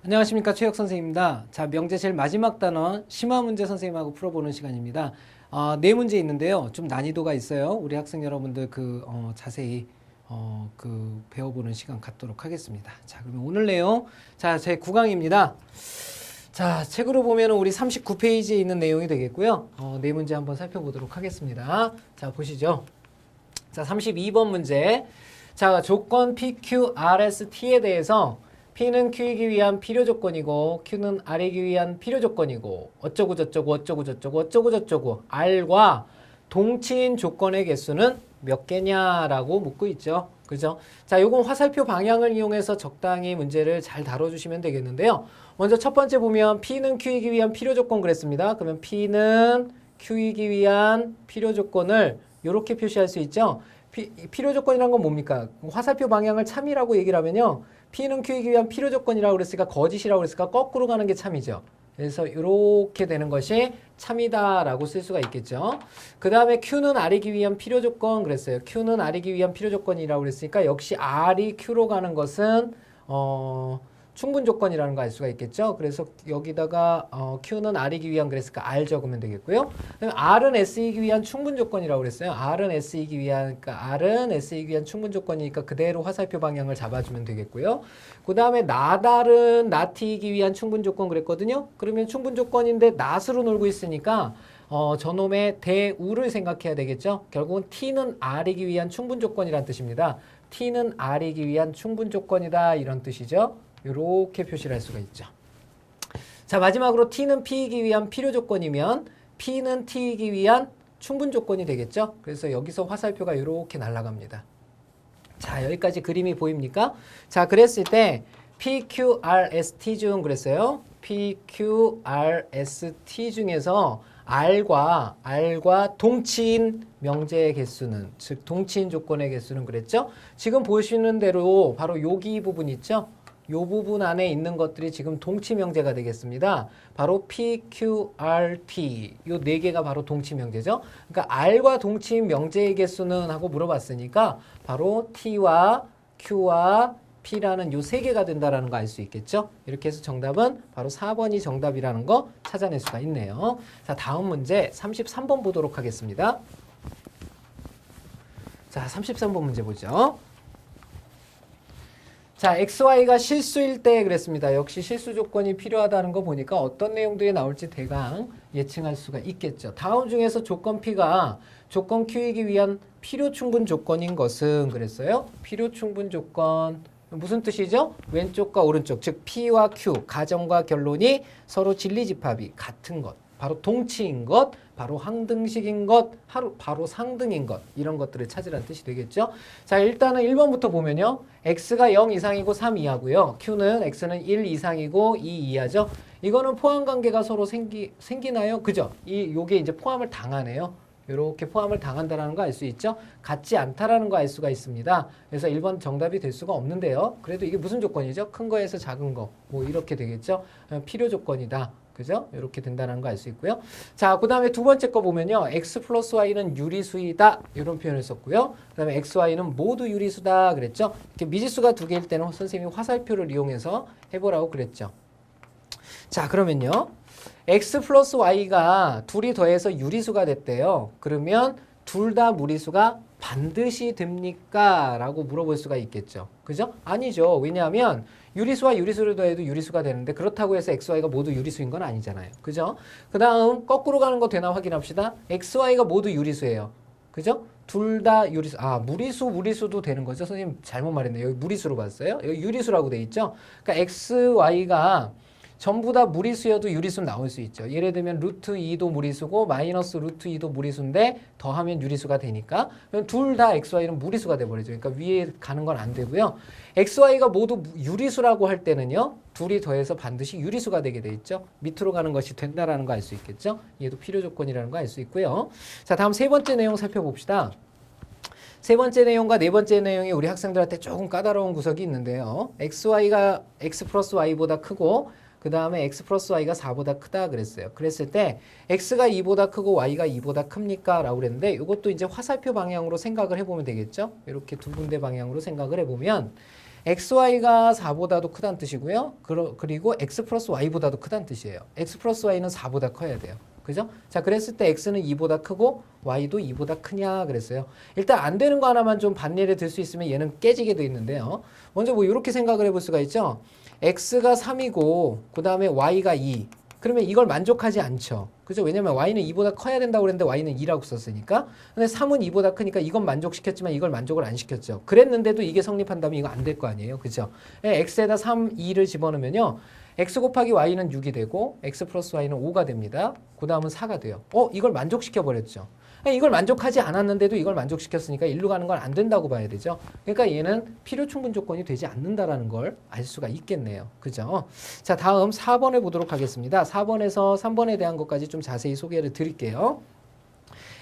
안녕하십니까, 최혁 선생님입니다. 자, 명제 제일 마지막 단원 심화 문제 선생님하고 풀어보는 시간입니다. 네 문제 있는데요. 좀 난이도가 있어요. 우리 학생 여러분들 자세히 배워보는 시간 갖도록 하겠습니다. 자, 그러면 오늘 내용, 자, 제 9강입니다. 자, 책으로 보면 우리 39페이지에 있는 내용이 되겠고요. 네 문제 한번 살펴보도록 하겠습니다. 자, 보시죠. 자, 32번 문제. 자, 조건 PQRST에 대해서 P는 Q이기 위한 필요 조건이고 Q는 R이기 위한 필요 조건이고 어쩌고 저쩌고 어쩌고 저쩌고 어쩌고 저쩌고 R과 동치인 조건의 개수는 몇 개냐라고 묻고 있죠. 그죠? 자, 요건 화살표 방향을 이용해서 적당히 문제를 잘 다뤄주시면 되겠는데요. 먼저 첫 번째 보면 P는 Q이기 위한 필요 조건 그랬습니다. 그러면 P는 Q이기 위한 필요 조건을 이렇게 표시할 수 있죠. 필요 조건이란 건 뭡니까? 화살표 방향을 참이라고 얘기를 하면요. P는 Q이기 위한 필요 조건이라고 그랬으니까 거짓이라고 그랬으니까 거꾸로 가는 게 참이죠. 그래서 이렇게 되는 것이 참이다라고 쓸 수가 있겠죠. 그 다음에 Q는 R이기 위한 필요 조건 그랬어요. Q는 R이기 위한 필요 조건이라고 그랬으니까 역시 R이 Q로 가는 것은 충분 조건이라는 거 알 수가 있겠죠. 그래서 여기다가 Q는 R이기 위한 그랬으니까 R 적으면 되겠고요. 그다음에 R은 S이기 위한 충분 조건이라고 그랬어요. R은 S이기 위한, 그러니까 R은 S이기 위한 충분 조건이니까 그대로 화살표 방향을 잡아주면 되겠고요. 그 다음에 나달은 나트이기 위한 충분 조건 그랬거든요. 그러면 충분 조건인데 낫으로 놀고 있으니까 저놈의 대우를 생각해야 되겠죠. 결국은 T는 R이기 위한 충분 조건이란 뜻입니다. T는 R이기 위한 충분 조건이다 이런 뜻이죠. 이렇게 표시를 할 수가 있죠. 자, 마지막으로 T는 P이기 위한 필요 조건이면 P는 T이기 위한 충분 조건이 되겠죠. 그래서 여기서 화살표가 이렇게 날아갑니다. 자, 여기까지 그림이 보입니까? 자, 그랬을 때 PQRST 중 그랬어요. PQRST 중에서 R과 동치인 명제의 개수는, 즉 동치인 조건의 개수는 그랬죠. 지금 보시는 대로 바로 여기 부분 있죠. 이 부분 안에 있는 것들이 지금 동치 명제가 되겠습니다. 바로 PQRT 이 네 개가 바로 동치 명제죠. 그러니까 R과 동치 명제의 개수는 하고 물어봤으니까 바로 T와 Q와 P라는 이 세 개가 된다라는 거 알 수 있겠죠. 이렇게 해서 정답은 바로 4번이 정답이라는 거 찾아낼 수가 있네요. 자, 다음 문제 33번 보도록 하겠습니다. 자, 33번 문제 보죠. 자, XY가 실수일 때 그랬습니다. 역시 실수 조건이 필요하다는 거 보니까 어떤 내용들이 나올지 대강 예측할 수가 있겠죠. 다음 중에서 조건 P가 조건 Q이기 위한 필요 충분 조건인 것은 그랬어요. 필요 충분 조건 무슨 뜻이죠? 왼쪽과 오른쪽, 즉 P와 Q, 가정과 결론이 서로 진리집합이 같은 것, 바로 동치인 것, 바로 항등식인 것, 바로 상등인 것, 이런 것들을 찾으라는 뜻이 되겠죠. 자, 일단은 1번부터 보면요. X가 0 이상이고 3 이하고요. Q는 X는 1 이상이고 2 이하죠. 이거는 포함관계가 서로 생기나요? 그죠? 요게 이제 포함을 당하네요. 이렇게 포함을 당한다는 거 알 수 있죠? 같지 않다라는 거 알 수가 있습니다. 그래서 1번 정답이 될 수가 없는데요. 그래도 이게 무슨 조건이죠? 큰 거에서 작은 거. 뭐 이렇게 되겠죠? 필요 조건이다. 그죠? 이렇게 된다는 거 알 수 있고요. 자, 그 다음에 두 번째 거 보면요. X 플러스 Y는 유리수이다. 이런 표현을 썼고요. 그 다음에 X, Y는 모두 유리수다. 그랬죠? 이렇게 미지수가 두 개일 때는 선생님이 화살표를 이용해서 해보라고 그랬죠. 자, 그러면요. X 플러스 Y가 둘이 더해서 유리수가 됐대요. 그러면 둘 다 무리수가 반드시 됩니까? 라고 물어볼 수가 있겠죠. 그죠? 아니죠. 왜냐하면 유리수와 유리수를 더해도 유리수가 되는데 그렇다고 해서 XY가 모두 유리수인 건 아니잖아요. 그죠? 그 다음 거꾸로 가는 거 되나 확인합시다. XY가 모두 유리수예요. 그죠? 둘 다 유리수. 무리수도 되는 거죠. 선생님 잘못 말했네요. 여기 무리수로 봤어요. 여기 유리수라고 돼 있죠. 그러니까 XY가 전부 다 무리수여도 유리수 나올 수 있죠. 예를 들면 루트 2도 무리수고 마이너스 루트 2도 무리수인데 더하면 유리수가 되니까 둘 다 XY는 무리수가 돼버리죠. 그러니까 위에 가는 건 안 되고요. XY가 모두 유리수라고 할 때는요. 둘이 더해서 반드시 유리수가 되게 돼 있죠. 밑으로 가는 것이 된다라는 거 알 수 있겠죠. 얘도 필요 조건이라는 거 알 수 있고요. 자, 다음 세 번째 내용 살펴봅시다. 세 번째 내용과 네 번째 내용이 우리 학생들한테 조금 까다로운 구석이 있는데요. XY가 X 플러스 Y보다 크고 그 다음에 X 플러스 Y가 4보다 크다 그랬어요. 그랬을 때 X가 2보다 크고 Y가 2보다 큽니까? 라고 그랬는데 이것도 이제 화살표 방향으로 생각을 해보면 되겠죠. 이렇게 두 군데 방향으로 생각을 해보면 xy가 4보다도 크다는 뜻이고요. 그리고 x 플러스 y보다도 크다는 뜻이에요. x 플러스 y는 4보다 커야 돼요. 그죠? 자, 그랬을 때 x는 2보다 크고 y도 2보다 크냐 그랬어요. 일단 안 되는 거 하나만 좀 반례를 들 수 있으면 얘는 깨지게 돼 있는데요. 먼저 뭐 이렇게 생각을 해볼 수가 있죠. x가 3이고 그 다음에 y가 2. 그러면 이걸 만족하지 않죠. 그죠? 왜냐면 y는 2보다 커야 된다고 그랬는데 y는 2라고 썼으니까. 근데 3은 2보다 크니까 이건 만족시켰지만 이걸 만족을 안 시켰죠. 그랬는데도 이게 성립한다면 이거 안 될 거 아니에요. 그죠? x에다 3, 2를 집어넣으면요. x 곱하기 y는 6이 되고 x 플러스 y는 5가 됩니다. 그 다음은 4가 돼요. 이걸 만족시켜버렸죠. 이걸 만족하지 않았는데도 이걸 만족시켰으니까 일로 가는 건 안 된다고 봐야 되죠. 그러니까 얘는 필요 충분 조건이 되지 않는다라는 걸 알 수가 있겠네요. 그죠? 자, 다음 4번에 보도록 하겠습니다. 4번에서 3번에 대한 것까지 좀 자세히 소개를 드릴게요.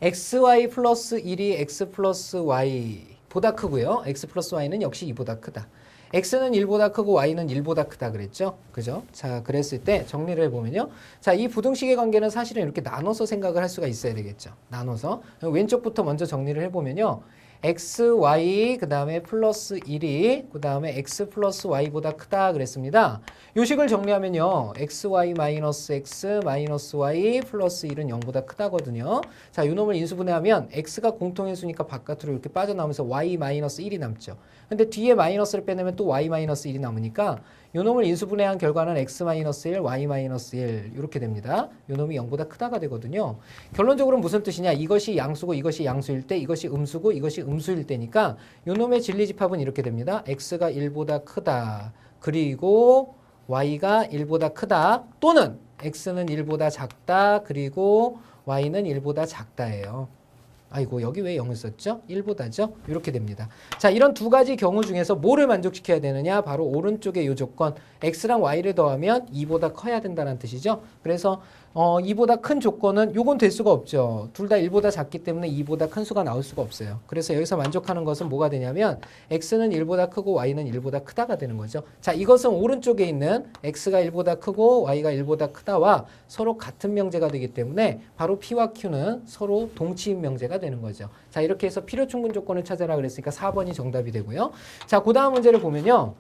xy 플러스 1이 x 플러스 y보다 크고요. x 플러스 y는 역시 2보다 크다. x는 1보다 크고 y는 1보다 크다 그랬죠? 그죠? 자, 그랬을 때 정리를 해보면요. 자, 이 부등식의 관계는 사실은 이렇게 나눠서 생각을 할 수가 있어야 되겠죠. 나눠서. 왼쪽부터 먼저 정리를 해보면요. x, y, 그 다음에 플러스 1이, 그 다음에 x 플러스 y보다 크다 그랬습니다. 요식을 정리하면요. xy 마이너스 x 마이너스 y 플러스 1은 0보다 크다거든요. 자, 이 놈을 인수분해하면 x가 공통인수니까 바깥으로 이렇게 빠져나오면서 y 마이너스 1이 남죠. 근데 뒤에 마이너스를 빼내면 또 y 마이너스 1이 남으니까 요 놈을 인수분해한 결과는 x 마이너스 1, y 마이너스 1 이렇게 됩니다. 요 놈이 0보다 크다가 되거든요. 결론적으로 무슨 뜻이냐? 이것이 양수고 이것이 양수일 때, 이것이 음수고 이것이 음수일 때니까 요 놈의 진리집합은 이렇게 됩니다. x가 1보다 크다. 그리고 y가 1보다 크다. 또는 x는 1보다 작다. 그리고 y는 1보다 작다예요. 아이고, 여기 왜 0을 썼죠? 1보다죠? 이렇게 됩니다. 자, 이런 두 가지 경우 중에서 뭐를 만족시켜야 되느냐? 바로 오른쪽의 요 조건 x랑 y를 더하면 2보다 커야 된다는 뜻이죠. 그래서 2보다 큰 조건은 요건 될 수가 없죠. 둘 다 1보다 작기 때문에 2보다 큰 수가 나올 수가 없어요. 그래서 여기서 만족하는 것은 뭐가 되냐면 x는 1보다 크고 y는 1보다 크다가 되는 거죠. 자, 이것은 오른쪽에 있는 x가 1보다 크고 y가 1보다 크다와 서로 같은 명제가 되기 때문에 바로 p와 q는 서로 동치인 명제가 되는 거죠. 자, 이렇게 해서 필요 충분 조건을 찾아라 그랬으니까 4번이 정답이 되고요. 자, 그 다음 문제를 보면요.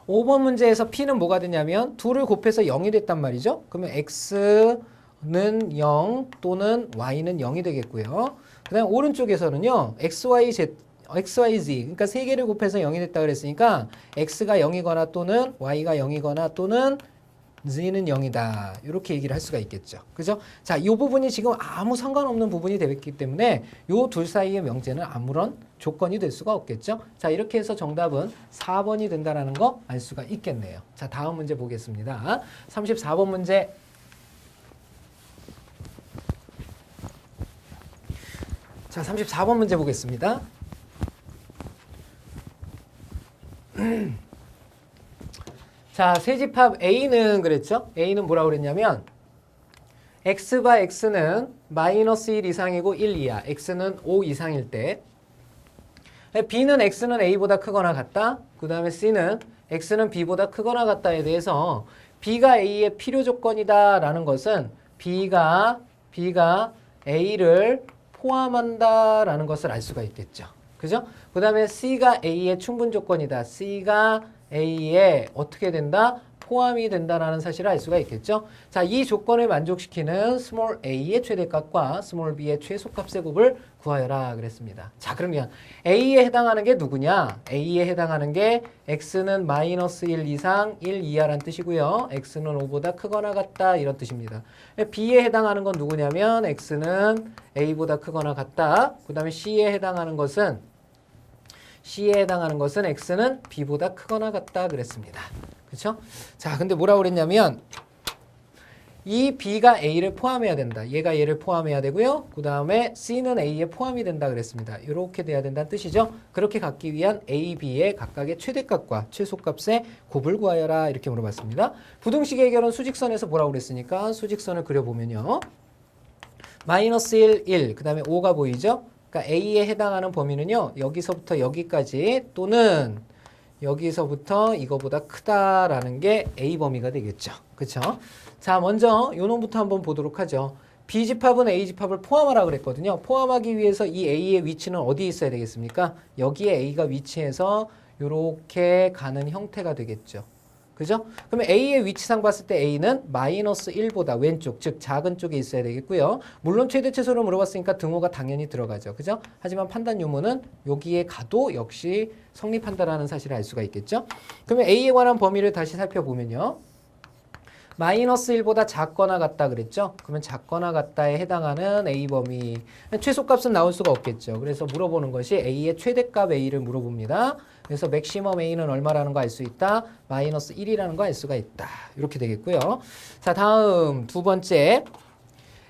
5번 문제에서 p는 뭐가 되냐면 둘을 곱해서 0이 됐단 말이죠. 그러면 x는 0 또는 y는 0이 되겠고요. 그 다음 오른쪽에서는요. xyz 그러니까 세 개를 곱해서 0이 됐다 그랬으니까 x가 0이거나 또는 y가 0이거나 또는 z는 0이다. 이렇게 얘기를 할 수가 있겠죠. 그죠? 자, 이 부분이 지금 아무 상관없는 부분이 되기 때문에 이 둘 사이의 명제는 아무런 조건이 될 수가 없겠죠. 자, 이렇게 해서 정답은 4번이 된다는 거 알 수가 있겠네요. 자, 다음 문제 보겠습니다. 34번 문제. 자, 34번 문제 보겠습니다. 자, 세집합 A는 그랬죠? A는 뭐라고 그랬냐면 X바 X는 마이너스 1 이상이고 1 이하, X는 5 이상일 때 B는 X는 A보다 크거나 같다. 그 다음에 C는 X는 B보다 크거나 같다에 대해서 B가 A의 필요 조건이다 라는 것은 B가 A를 포함한다 라는 것을 알 수가 있겠죠. 그죠? 그 다음에 C가 A의 충분 조건이다. C가 A에 어떻게 된다? 포함이 된다라는 사실을 알 수가 있겠죠. 자, 이 조건을 만족시키는 스몰 a의 최대값과 스몰 b의 최소값의 곱을 구하여라 그랬습니다. 자, 그러면 a에 해당하는 게 누구냐? a에 해당하는 게 x는 마이너스 1 이상 1 이하란 뜻이고요. x는 5보다 크거나 같다 이런 뜻입니다. b에 해당하는 건 누구냐면 x는 a보다 크거나 같다. 그 다음에 c에 해당하는 것은 x는 b보다 크거나 같다 그랬습니다. 그렇죠? 자, 근데 뭐라고 그랬냐면 이 b가 a를 포함해야 된다. 얘가 얘를 포함해야 되고요. 그 다음에 c는 a에 포함이 된다 그랬습니다. 이렇게 돼야 된다는 뜻이죠. 그렇게 갖기 위한 a, b의 각각의 최대값과 최소값의 곱을 구하여라 이렇게 물어봤습니다. 부등식 해결은 수직선에서 뭐라고 그랬으니까 수직선을 그려보면요. 마이너스 1, 1, 그 다음에 5가 보이죠? 그러니까 A에 해당하는 범위는요. 여기서부터 여기까지 또는 여기서부터 이거보다 크다라는 게 A 범위가 되겠죠. 그렇죠? 자, 먼저 요 놈부터 한번 보도록 하죠. B집합은 A집합을 포함하라 그랬거든요. 포함하기 위해서 이 A의 위치는 어디에 있어야 되겠습니까? 여기에 A가 위치해서 이렇게 가는 형태가 되겠죠. 그죠? 그러면 A의 위치상 봤을 때 A는 마이너스 1보다 왼쪽, 즉 작은 쪽에 있어야 되겠고요. 물론 최대 최소를 물어봤으니까 등호가 당연히 들어가죠. 그죠? 하지만 판단 유무는 여기에 가도 역시 성립한다라는 사실을 알 수가 있겠죠. 그러면 A에 관한 범위를 다시 살펴보면요. 마이너스 1보다 작거나 같다 그랬죠? 그러면 작거나 같다에 해당하는 A 범위. 최소값은 나올 수가 없겠죠. 그래서 물어보는 것이 A의 최대값 A를 물어봅니다. 그래서 맥시멈 A는 얼마라는 거 알 수 있다. 마이너스 1이라는 거 알 수가 있다. 이렇게 되겠고요. 자, 다음 두 번째.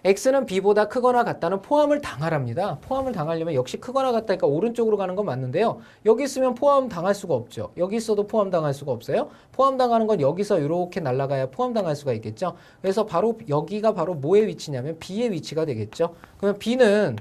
X는 B보다 크거나 같다는 포함을 당하랍니다. 포함을 당하려면 역시 크거나 같다니까 오른쪽으로 가는 건 맞는데요. 여기 있으면 포함 당할 수가 없죠. 여기 있어도 포함 당할 수가 없어요. 포함 당하는 건 여기서 이렇게 날아가야 포함 당할 수가 있겠죠. 그래서 바로 여기가 바로 뭐의 위치냐면 B의 위치가 되겠죠. 그러면 B는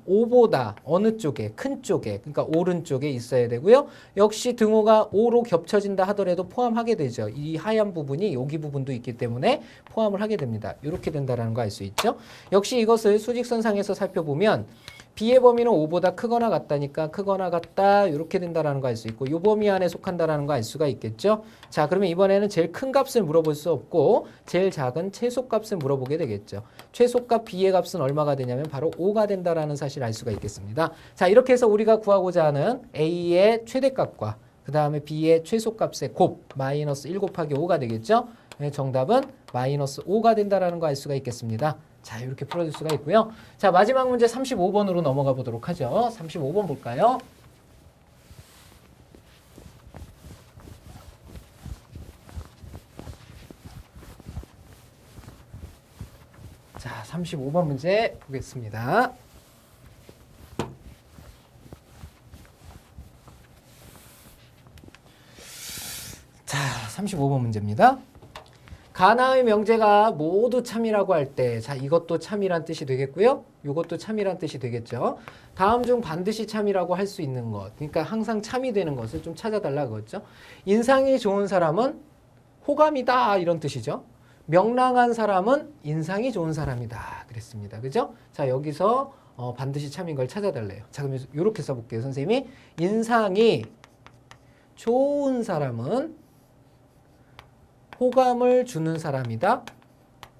5보다 어느 쪽에? 큰 쪽에, 그러니까 오른쪽에 있어야 되고요. 역시 등호가 5로 겹쳐진다 하더라도 포함하게 되죠. 이 하얀 부분이 여기 부분도 있기 때문에 포함을 하게 됩니다. 이렇게 된다는 거 알 수 있죠. 역시 이것을 수직선상에서 살펴보면 B의 범위는 5보다 크거나 같다니까 크거나 같다 이렇게 된다는 거 알 수 있고 이 범위 안에 속한다는 거 알 수가 있겠죠. 자, 그러면 이번에는 제일 큰 값을 물어볼 수 없고 제일 작은 최소값을 물어보게 되겠죠. 최소값 B의 값은 얼마가 되냐면 바로 5가 된다는 사실을 알 수가 있겠습니다. 자, 이렇게 해서 우리가 구하고자 하는 A의 최대값과 그 다음에 B의 최소값의 곱 마이너스 1 곱하기 5가 되겠죠. 정답은 마이너스 5가 된다는 거 알 수가 있겠습니다. 자, 이렇게 풀어줄 수가 있고요. 자, 마지막 문제 35번으로 넘어가 보도록 하죠. 35번 볼까요? 자, 35번 문제 보겠습니다. 자, 35번 문제입니다. 가나의 명제가 모두 참이라고 할 때, 자, 이것도 참이란 뜻이 되겠고요. 이것도 참이란 뜻이 되겠죠. 다음 중 반드시 참이라고 할 수 있는 것, 그러니까 항상 참이 되는 것을 좀 찾아달라 그랬죠. 인상이 좋은 사람은 호감이다 이런 뜻이죠. 명랑한 사람은 인상이 좋은 사람이다 그랬습니다. 그죠? 자, 여기서 반드시 참인 걸 찾아달래요. 자, 그럼 이렇게 써볼게요. 선생님이 인상이 좋은 사람은 호감을 주는 사람이다.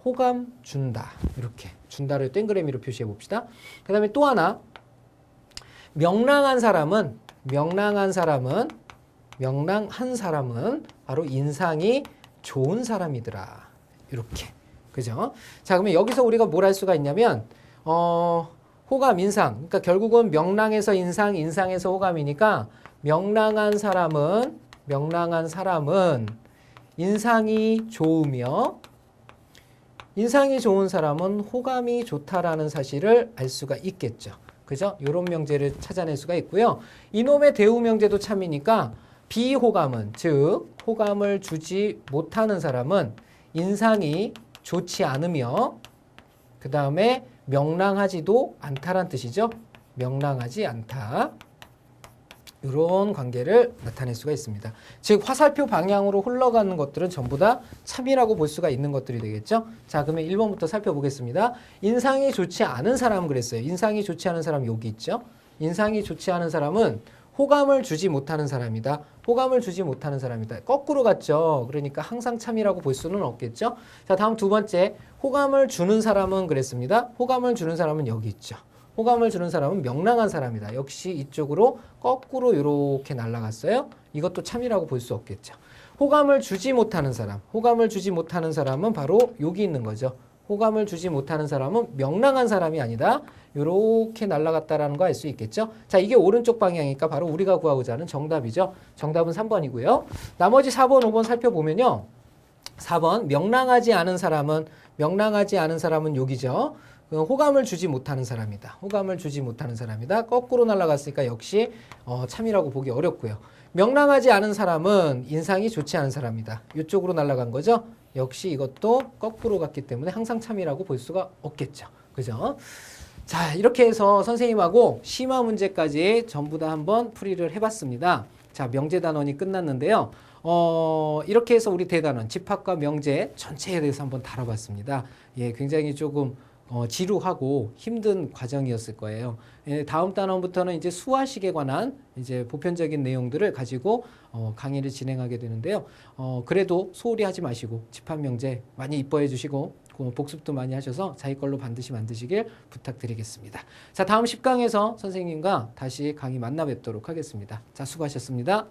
호감 준다. 이렇게 준다를 동그라미로 표시해 봅시다. 그 다음에 또 하나 명랑한 사람은 바로 인상이 좋은 사람이더라. 이렇게. 그죠? 자, 그러면 여기서 우리가 뭘 할 수가 있냐면 호감, 인상. 그러니까 결국은 명랑에서 인상, 인상에서 호감이니까 명랑한 사람은 인상이 좋으며 인상이 좋은 사람은 호감이 좋다라는 사실을 알 수가 있겠죠. 그죠? 이런 명제를 찾아낼 수가 있고요. 이놈의 대우 명제도 참이니까 비호감은 즉 호감을 주지 못하는 사람은 인상이 좋지 않으며 그 다음에 명랑하지도 않다란 뜻이죠. 명랑하지 않다. 이런 관계를 나타낼 수가 있습니다. 즉 화살표 방향으로 흘러가는 것들은 전부 다 참이라고 볼 수가 있는 것들이 되겠죠. 자, 그러면 1번부터 살펴보겠습니다. 인상이 좋지 않은 사람 그랬어요. 인상이 좋지 않은 사람 여기 있죠. 인상이 좋지 않은 사람은 호감을 주지 못하는 사람이다. 호감을 주지 못하는 사람이다. 거꾸로 갔죠. 그러니까 항상 참이라고 볼 수는 없겠죠. 자, 다음 두 번째 호감을 주는 사람은 그랬습니다. 호감을 주는 사람은 여기 있죠. 호감을 주는 사람은 명랑한 사람이다. 역시 이쪽으로 거꾸로 이렇게 날아갔어요. 이것도 참이라고 볼 수 없겠죠. 호감을 주지 못하는 사람은 바로 여기 있는 거죠. 호감을 주지 못하는 사람은 명랑한 사람이 아니다. 이렇게 날아갔다라는 거 알 수 있겠죠. 자, 이게 오른쪽 방향이니까 바로 우리가 구하고자 하는 정답이죠. 정답은 3번이고요. 나머지 4번, 5번 살펴보면요. 4번 명랑하지 않은 사람은 여기죠. 호감을 주지 못하는 사람이다. 호감을 주지 못하는 사람이다. 거꾸로 날아갔으니까 역시 참이라고 보기 어렵고요. 명랑하지 않은 사람은 인상이 좋지 않은 사람이다. 이쪽으로 날아간 거죠. 역시 이것도 거꾸로 갔기 때문에 항상 참이라고 볼 수가 없겠죠. 그죠? 자, 이렇게 해서 선생님하고 심화 문제까지 전부 다 한번 풀이를 해봤습니다. 자, 명제 단원이 끝났는데요. 이렇게 해서 우리 대단원 집합과 명제 전체에 대해서 한번 다뤄봤습니다. 예, 굉장히 조금 지루하고 힘든 과정이었을 거예요. 예, 다음 단원부터는 이제 수화식에 관한 이제 보편적인 내용들을 가지고 강의를 진행하게 되는데요. 그래도 소홀히 하지 마시고 집합명제 많이 이뻐해 주시고 복습도 많이 하셔서 자기 걸로 반드시 만드시길 부탁드리겠습니다. 자, 다음 10강에서 선생님과 다시 강의 만나 뵙도록 하겠습니다. 자, 수고하셨습니다.